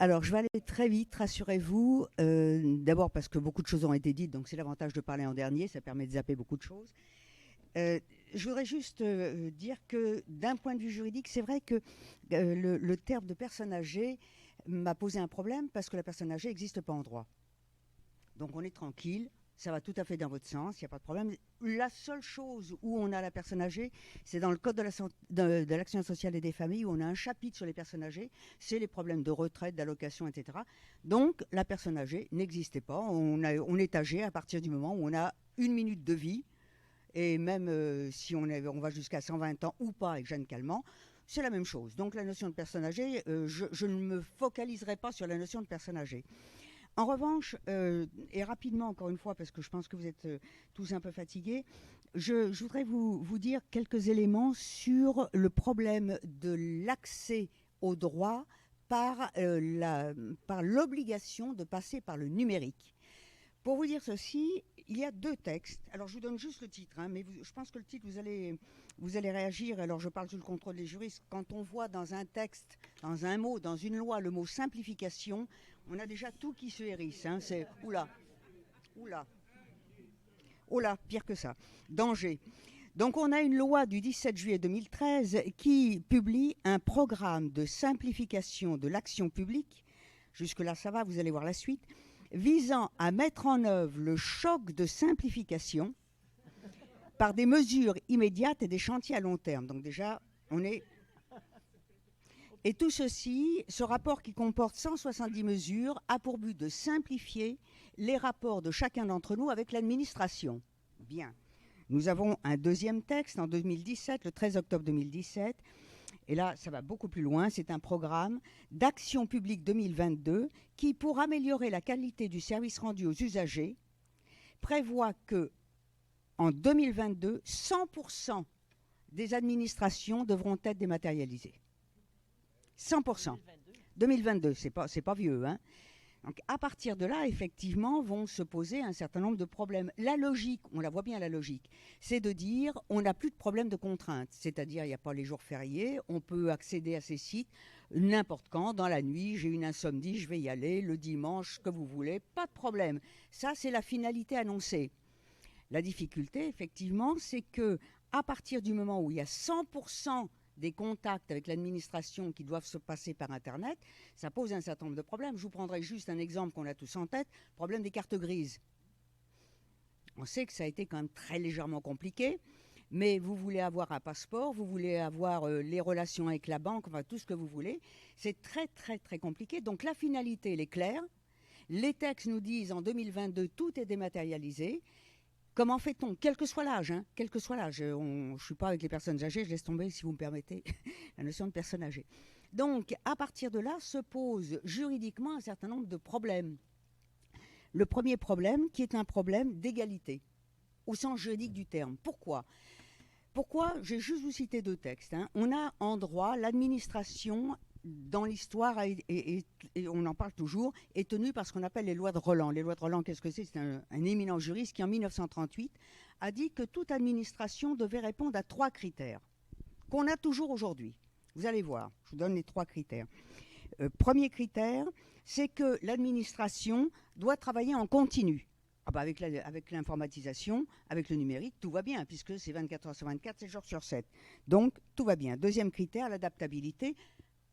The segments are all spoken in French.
Alors, je vais aller très vite, rassurez-vous. D'abord parce que beaucoup de choses ont été dites, donc c'est l'avantage de parler en dernier, ça permet de zapper beaucoup de choses. Euh, je voudrais juste dire que d'un point de vue juridique, c'est vrai que le terme de personne âgée m'a posé un problème parce que la personne âgée n'existe pas en droit. Donc on est tranquille, ça va tout à fait dans votre sens, il n'y a pas de problème. La seule chose où on a la personne âgée, c'est dans le Code de l'action sociale et des familles, où on a un chapitre sur les personnes âgées, c'est les problèmes de retraite, d'allocation, etc. Donc la personne âgée n'existait pas, on est âgé à partir du moment où on a une minute de vie, et même si on va jusqu'à 120 ans ou pas avec Jeanne Calment, c'est la même chose. Donc la notion de personne âgée, je ne me focaliserai pas sur la notion de personne âgée. En revanche, et rapidement encore une fois, parce que je pense que vous êtes tous un peu fatigués, je voudrais vous dire quelques éléments sur le problème de l'accès au droit par l'obligation de passer par le numérique. Pour vous dire ceci, il y a deux textes. Alors je vous donne juste le titre, hein, mais je pense que le titre, vous allez réagir. Alors je parle sous le contrôle des juristes. Quand on voit dans un texte, dans un mot, dans une loi, le mot simplification, on a déjà tout qui se hérisse. Hein, c'est oula, oula, oula, pire que ça. Danger. Donc on a une loi du 17 juillet 2013 qui publie un programme de simplification de l'action publique. Jusque-là, ça va, vous allez voir la suite, visant à mettre en œuvre le choc de simplification par des mesures immédiates et des chantiers à long terme. Donc déjà, on est... Et tout ceci, ce rapport qui comporte 170 mesures, a pour but de simplifier les rapports de chacun d'entre nous avec l'administration. Bien. Nous avons un deuxième texte en 2017, le 13 octobre 2017, et là, ça va beaucoup plus loin. C'est un programme d'action publique 2022 qui, pour améliorer la qualité du service rendu aux usagers, prévoit que en 2022, 100% des administrations devront être dématérialisées. 100%. 2022, c'est pas vieux, hein. Donc, à partir de là, effectivement, vont se poser un certain nombre de problèmes. La logique, on la voit bien, la logique, c'est de dire on n'a plus de problème de contraintes. C'est-à-dire, il n'y a pas les jours fériés, on peut accéder à ces sites n'importe quand, dans la nuit, j'ai une insomnie, je vais y aller, le dimanche, ce que vous voulez, pas de problème. Ça, c'est la finalité annoncée. La difficulté, effectivement, c'est que à partir du moment où il y a 100% des contacts avec l'administration qui doivent se passer par Internet, ça pose un certain nombre de problèmes. Je vous prendrai juste un exemple qu'on a tous en tête, le problème des cartes grises. On sait que ça a été quand même très légèrement compliqué, mais vous voulez avoir un passeport, vous voulez avoir les relations avec la banque, enfin tout ce que vous voulez. C'est très très très compliqué. Donc la finalité, elle est claire. Les textes nous disent en 2022, tout est dématérialisé. Comment fait-on? Quel que soit l'âge, hein, quel que soit l'âge. Je ne suis pas avec les personnes âgées, je laisse tomber, si vous me permettez, la notion de personne âgée. Donc, à partir de là, se pose juridiquement un certain nombre de problèmes. Le premier problème, qui est un problème d'égalité, au sens juridique du terme. Pourquoi? Je vais juste vous citer deux textes. Hein. On a en droit l'administration dans l'histoire, et on en parle toujours, est tenue par ce qu'on appelle les lois de Roland. Les lois de Roland, qu'est-ce que c'est? C'est un éminent juriste qui, en 1938, a dit que toute administration devait répondre à trois critères, qu'on a toujours aujourd'hui. Vous allez voir, je vous donne les trois critères. Premier critère, c'est que l'administration doit travailler en continu. Ah bah avec l'informatisation, avec le numérique, tout va bien, puisque c'est 24 heures sur 24, 7 jours sur 7. Donc, tout va bien. Deuxième critère, l'adaptabilité.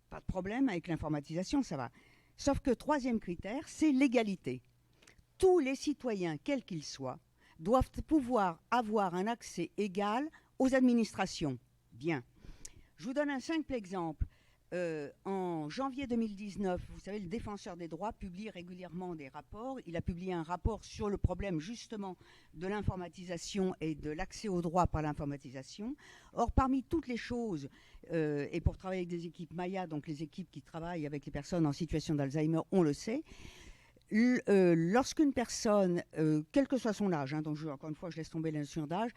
Pas de problème avec l'informatisation, ça va. Sauf que troisième critère, c'est l'égalité. Tous les citoyens, quels qu'ils soient, doivent pouvoir avoir un accès égal aux administrations. Bien. Je vous donne un simple exemple. En janvier 2019, vous savez, le défenseur des droits publie régulièrement des rapports. Il a publié un rapport sur le problème justement de l'informatisation et de l'accès aux droits par l'informatisation. Or, parmi toutes les choses, et pour travailler avec des équipes Maya, donc les équipes qui travaillent avec les personnes en situation d'Alzheimer, on le sait, lorsqu'une personne, quel que soit son âge, hein, donc encore une fois, je laisse tomber la notion d'âge,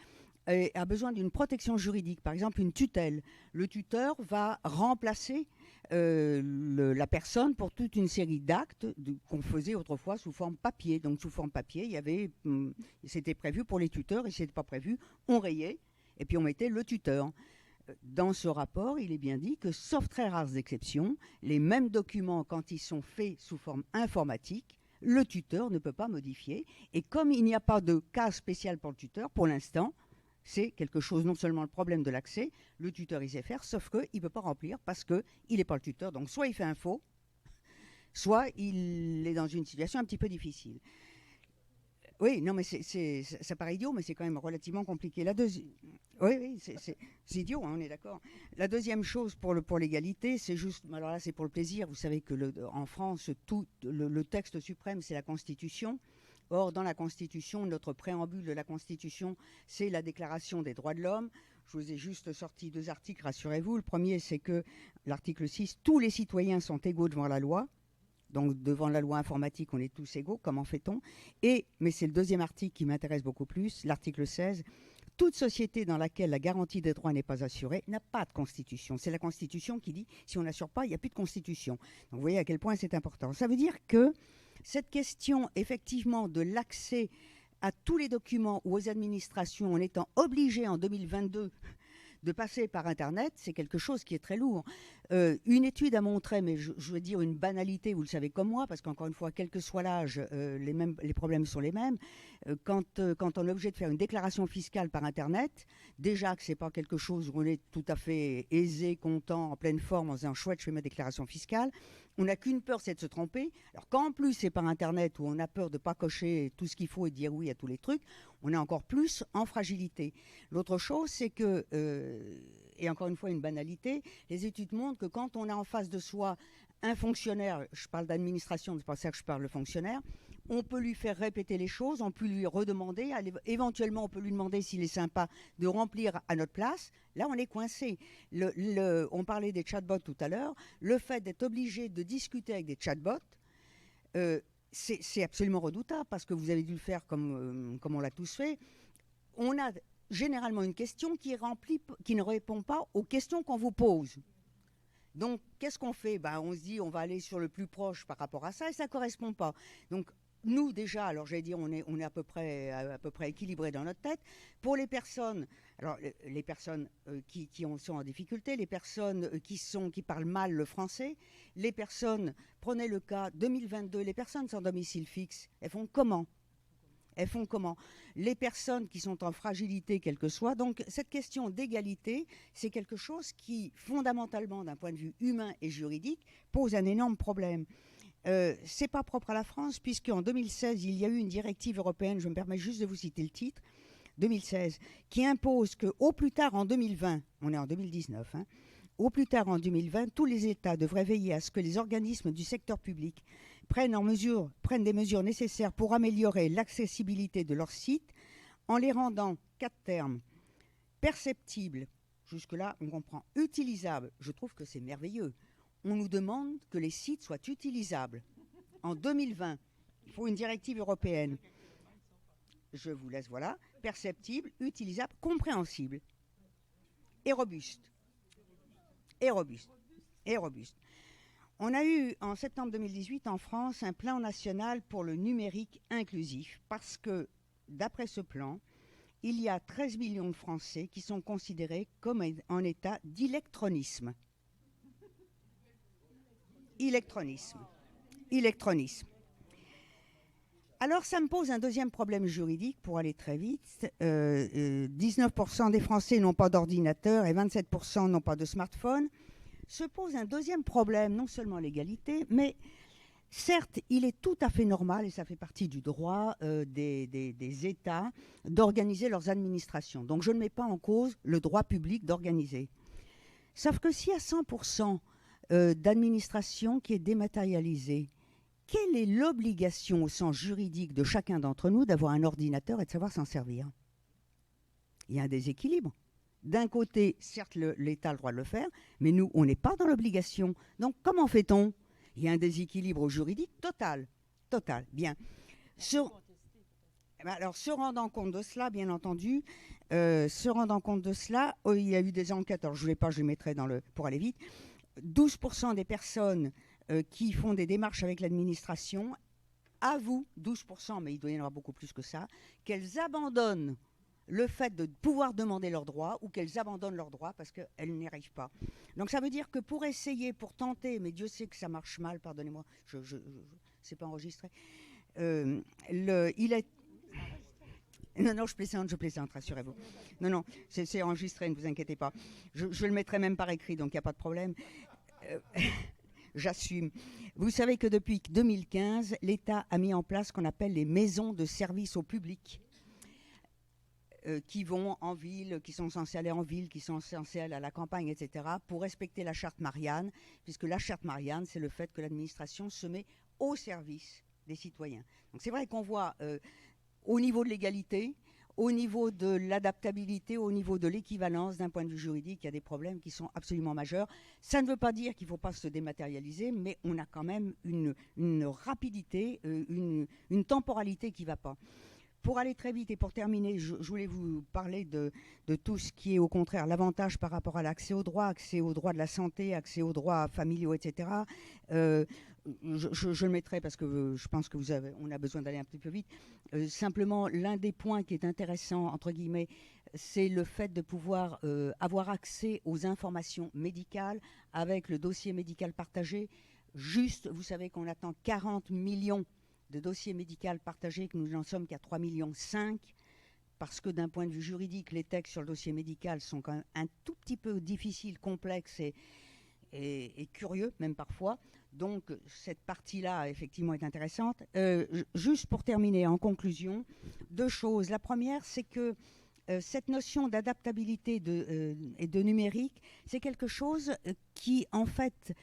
a besoin d'une protection juridique, par exemple une tutelle. Le tuteur va remplacer la personne pour toute une série d'actes qu'on faisait autrefois sous forme papier. Donc sous forme papier, il y avait, c'était prévu pour les tuteurs, et si ce n'était pas prévu, on rayait et puis on mettait le tuteur. dans ce rapport, il est bien dit que, sauf très rares exceptions, les mêmes documents, quand ils sont faits sous forme informatique, le tuteur ne peut pas modifier. Et comme il n'y a pas de cas spécial pour le tuteur, pour l'instant, c'est quelque chose, non seulement le problème de l'accès, le tuteur il sait faire, sauf qu'il ne peut pas remplir parce qu'il n'est pas le tuteur. Donc soit il fait un faux, soit il est dans une situation un petit peu difficile. Oui, non, mais ça paraît idiot, mais c'est quand même relativement compliqué. Oui, c'est idiot, hein, on est d'accord. La deuxième chose pour l'égalité, c'est juste, alors là c'est pour le plaisir, vous savez que en France, tout le texte suprême, c'est la Constitution. Or, dans la Constitution, notre préambule de la Constitution, c'est la Déclaration des droits de l'homme. Je vous ai juste sorti 2 articles, rassurez-vous. Le premier, c'est que l'article 6, tous les citoyens sont égaux devant la loi. Donc, devant la loi informatique, on est tous égaux. Comment fait-on ? Mais c'est le deuxième article qui m'intéresse beaucoup plus, l'article 16. Toute société dans laquelle la garantie des droits n'est pas assurée n'a pas de constitution. C'est la Constitution qui dit, si on n'assure pas, il n'y a plus de constitution. Donc, vous voyez à quel point c'est important. Ça veut dire que cette question, effectivement, de l'accès à tous les documents ou aux administrations en étant obligé en 2022 de passer par Internet, c'est quelque chose qui est très lourd. Une étude a montré, mais je veux dire une banalité, vous le savez comme moi, parce qu'encore une fois, quel que soit l'âge, les problèmes sont les mêmes. Quand on est obligé de faire une déclaration fiscale par Internet, déjà que ce n'est pas quelque chose où on est tout à fait aisé, content, en pleine forme, en disant chouette, je fais ma déclaration fiscale, on n'a qu'une peur, c'est de se tromper. Alors quand en plus c'est par Internet où on a peur de ne pas cocher tout ce qu'il faut et de dire oui à tous les trucs, on est encore plus en fragilité. L'autre chose, c'est que, et encore une fois une banalité, les études montrent que quand on a en face de soi un fonctionnaire, je parle d'administration, c'est pas ça que je parle de fonctionnaire, on peut lui faire répéter les choses, on peut lui redemander, éventuellement on peut lui demander s'il est sympa de remplir à notre place. Là on est coincé. On parlait des chatbots tout à l'heure, le fait d'être obligé de discuter avec des chatbots, c'est absolument redoutable parce que vous avez dû le faire comme on l'a tous fait. On a généralement une question qui ne répond pas aux questions qu'on vous pose. Donc, qu'est-ce qu'on fait ? On se dit, on va aller sur le plus proche par rapport à ça, et ça ne correspond pas. Donc, nous, déjà, alors j'allais dire, on est à peu près équilibré dans notre tête. Pour les personnes, alors les personnes qui sont en difficulté, les personnes qui parlent mal le français, les personnes, prenez le cas 2022, les personnes sans domicile fixe, elles font comment ? Les personnes qui sont en fragilité, quelle que soit. Donc, cette question d'égalité, c'est quelque chose qui, fondamentalement, d'un point de vue humain et juridique, pose un énorme problème. C'est pas propre à la France, puisqu'en 2016, il y a eu une directive européenne, je me permets juste de vous citer le titre, 2016, qui impose qu'au plus tard en 2020, on est en 2019, au plus tard en 2020, tous les États devraient veiller à ce que les organismes du secteur public prennent des mesures nécessaires pour améliorer l'accessibilité de leurs sites en les rendant, 4 termes, perceptibles, jusque-là on comprend, utilisables, je trouve que c'est merveilleux. On nous demande que les sites soient utilisables. En 2020, il faut une directive européenne. Je vous laisse, voilà, perceptible, utilisable, compréhensible et robuste. On a eu en septembre 2018 en France un plan national pour le numérique inclusif parce que, d'après ce plan, il y a 13 millions de Français qui sont considérés comme en état d'électronisme. Électronisme. Alors, ça me pose un deuxième problème juridique pour aller très vite. 19% des Français n'ont pas d'ordinateur et 27% n'ont pas de smartphone. Se pose un deuxième problème, non seulement l'égalité, mais certes, il est tout à fait normal, et ça fait partie du droit des États, d'organiser leurs administrations. Donc je ne mets pas en cause le droit public d'organiser. Sauf que s'il y a 100% d'administration qui est dématérialisée, quelle est l'obligation au sens juridique de chacun d'entre nous d'avoir un ordinateur et de savoir s'en servir ? Il y a un déséquilibre. D'un côté, certes, l'État a le droit de le faire, mais nous, on n'est pas dans l'obligation. Donc, comment fait-on ? Il y a un déséquilibre juridique total. Bien. Se rendant compte de cela, bien entendu, il y a eu des enquêtes, alors je ne voulais pas, je les mettrai pour aller vite. 12% des personnes qui font des démarches avec l'administration avouent, 12%, mais il doit y en avoir beaucoup plus que ça, qu'elles abandonnent le fait de pouvoir demander leurs droits ou qu'elles abandonnent leurs droits parce qu'elles n'y arrivent pas. Donc ça veut dire que pour essayer, pour tenter, mais Dieu sait que ça marche mal, pardonnez-moi, c'est pas enregistré, il est... Non, je plaisante, rassurez-vous. Non, c'est enregistré, ne vous inquiétez pas. Je le mettrai même par écrit, donc il n'y a pas de problème. J'assume. Vous savez que depuis 2015, l'État a mis en place ce qu'on appelle les maisons de service au public, qui vont en ville, qui sont censées aller en ville, qui sont censées aller à la campagne, etc., pour respecter la charte Marianne, puisque la charte Marianne, c'est le fait que l'administration se met au service des citoyens. Donc c'est vrai qu'on voit au niveau de l'égalité, au niveau de l'adaptabilité, au niveau de l'équivalence d'un point de vue juridique, il y a des problèmes qui sont absolument majeurs. Ça ne veut pas dire qu'il ne faut pas se dématérialiser, mais on a quand même une rapidité, une temporalité qui ne va pas. Pour aller très vite et pour terminer, je voulais vous parler de tout ce qui est au contraire l'avantage par rapport à l'accès aux droits de la santé, accès aux droits familiaux, etc. Je le mettrai parce que je pense que on a besoin d'aller un petit peu vite. Simplement, l'un des points qui est intéressant, entre guillemets, c'est le fait de pouvoir avoir accès aux informations médicales avec le dossier médical partagé. Juste, vous savez qu'on attend 40 millions de dossiers médicaux partagés, que nous n'en sommes qu'à 3,5 millions, parce que d'un point de vue juridique, les textes sur le dossier médical sont quand même un tout petit peu difficiles, complexes et curieux, même parfois. Donc, cette partie-là, effectivement, est intéressante. Juste pour terminer, en conclusion, 2 choses. La première, c'est que cette notion d'adaptabilité et de numérique, c'est quelque chose qui, en fait,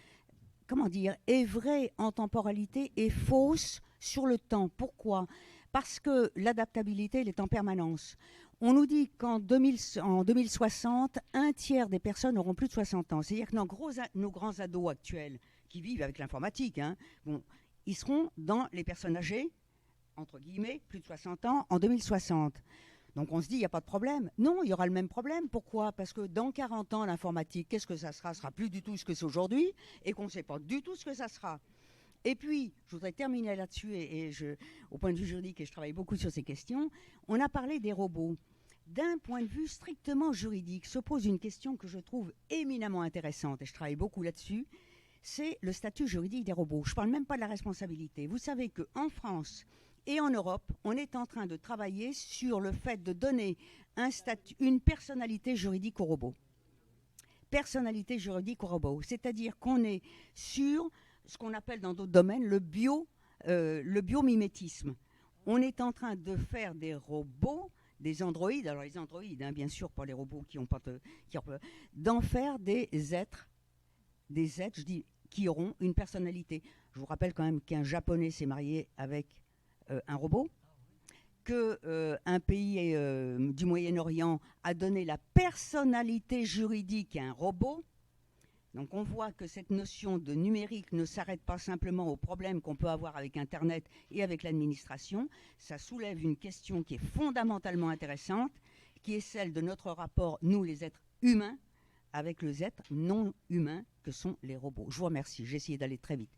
est vrai en temporalité et fausse sur le temps. Pourquoi ? Parce que l'adaptabilité, elle est en permanence. On nous dit qu'en 2060, 1/3 des personnes n'auront plus de 60 ans. C'est-à-dire que nos grands ados actuels qui vivent avec l'informatique, ils seront dans les personnes âgées, entre guillemets, plus de 60 ans, en 2060. Donc on se dit, il n'y a pas de problème. Non, il y aura le même problème. Pourquoi ? Parce que dans 40 ans, l'informatique, qu'est-ce que ça sera ? Ce sera plus du tout ce que c'est aujourd'hui et qu'on ne sait pas du tout ce que ça sera. Et puis, je voudrais terminer là-dessus, au point de vue juridique, et je travaille beaucoup sur ces questions, on a parlé des robots. D'un point de vue strictement juridique, se pose une question que je trouve éminemment intéressante, et je travaille beaucoup là-dessus, c'est le statut juridique des robots. Je ne parle même pas de la responsabilité. Vous savez qu'en France et en Europe, on est en train de travailler sur le fait de donner une personnalité juridique aux robots. Personnalité juridique aux robots. C'est-à-dire qu'on est sur ce qu'on appelle dans d'autres domaines le biomimétisme. On est en train de faire des robots, des androïdes, alors les androïdes, bien sûr, pour les robots qui ont pas d'en faire des êtres, je dis, qui auront une personnalité. Je vous rappelle quand même qu'un Japonais s'est marié avec un robot, qu'un pays du Moyen-Orient a donné la personnalité juridique à un robot. Donc on voit que cette notion de numérique ne s'arrête pas simplement aux problèmes qu'on peut avoir avec Internet et avec l'administration. Ça soulève une question qui est fondamentalement intéressante, qui est celle de notre rapport, nous les êtres humains, avec les êtres non humains que sont les robots. Je vous remercie, j'ai essayé d'aller très vite.